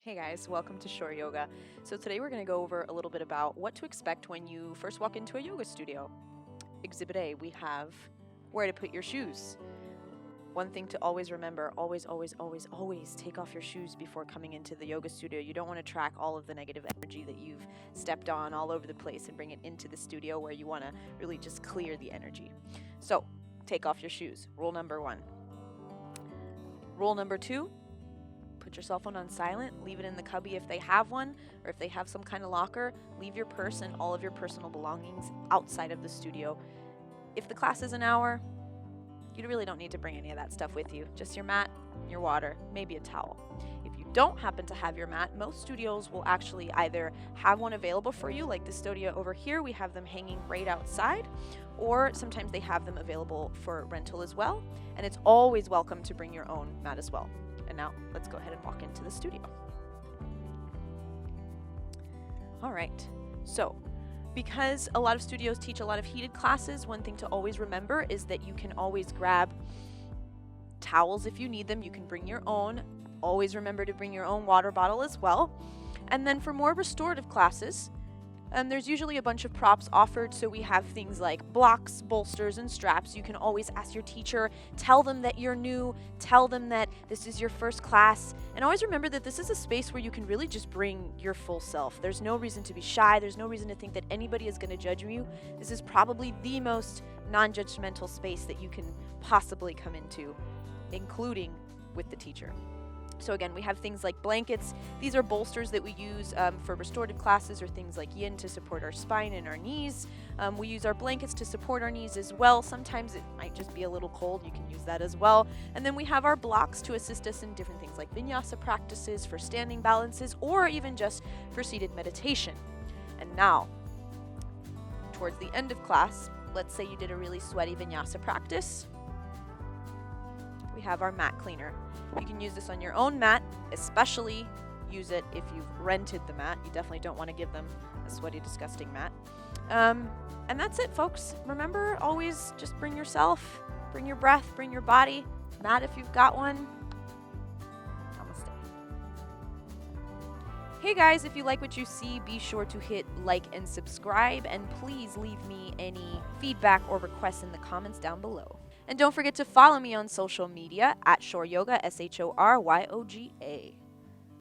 Hey guys, welcome to Shor Yoga. So today we're going to go over a little bit about what to expect when you first walk into a yoga studio. Exhibit A, we have where to put your shoes. One thing to always remember, always take off your shoes before coming into the yoga studio. You don't want to track all of the negative energy that you've stepped on all over the place and bring it into the studio where you want to really just clear the energy. So take off your shoes, rule number 1. Rule number 2, put your cell phone on silent, leave it in the cubby if they have one, or if they have some kind of locker, leave your purse and all of your personal belongings outside of the studio. If the class is an hour, you really don't need to bring any of that stuff with you. Just your mat, your water, maybe a towel. If you don't happen to have your mat, most studios will actually either have one available for you, like the studio over here, we have them hanging right outside, or sometimes they have them available for rental as well, and it's always welcome to bring your own mat as well. And now let's go ahead and walk into the studio. All right, so because a lot of studios teach a lot of heated classes, one thing to always remember is that you can always grab towels if you need them. You can bring your own. Always remember to bring your own water bottle as well. And then for more restorative classes, there's usually a bunch of props offered, so we have things like blocks, bolsters, and straps. You can always ask your teacher, tell them that you're new, tell them that this is your first class, and always remember that this is a space where you can really just bring your full self. There's no reason to be shy. There's no reason to think that anybody is going to judge you. This is probably the most non-judgmental space that you can possibly come into, including with the teacher. So again, we have things like blankets. These are bolsters that we use for restorative classes, or things like yin to support our spine and our knees. We use our blankets to support our knees as well. Sometimes it might just be a little cold. You can use that as well. And then we have our blocks to assist us in different things like vinyasa practices, for standing balances, or even just for seated meditation. And now, towards the end of class, let's say you did a really sweaty vinyasa practice. We have our mat cleaner. You can use this on your own mat, especially use it if you've rented the mat. You definitely don't want to give them a sweaty, disgusting mat. And that's it, folks. Remember, always just bring yourself, bring your breath, bring your body, mat if you've got one. Namaste. Hey guys, if you like what you see, be sure to hit like and subscribe, and please leave me any feedback or requests in the comments down below. And don't forget to follow me on social media at shoryoga, SHORYOGA.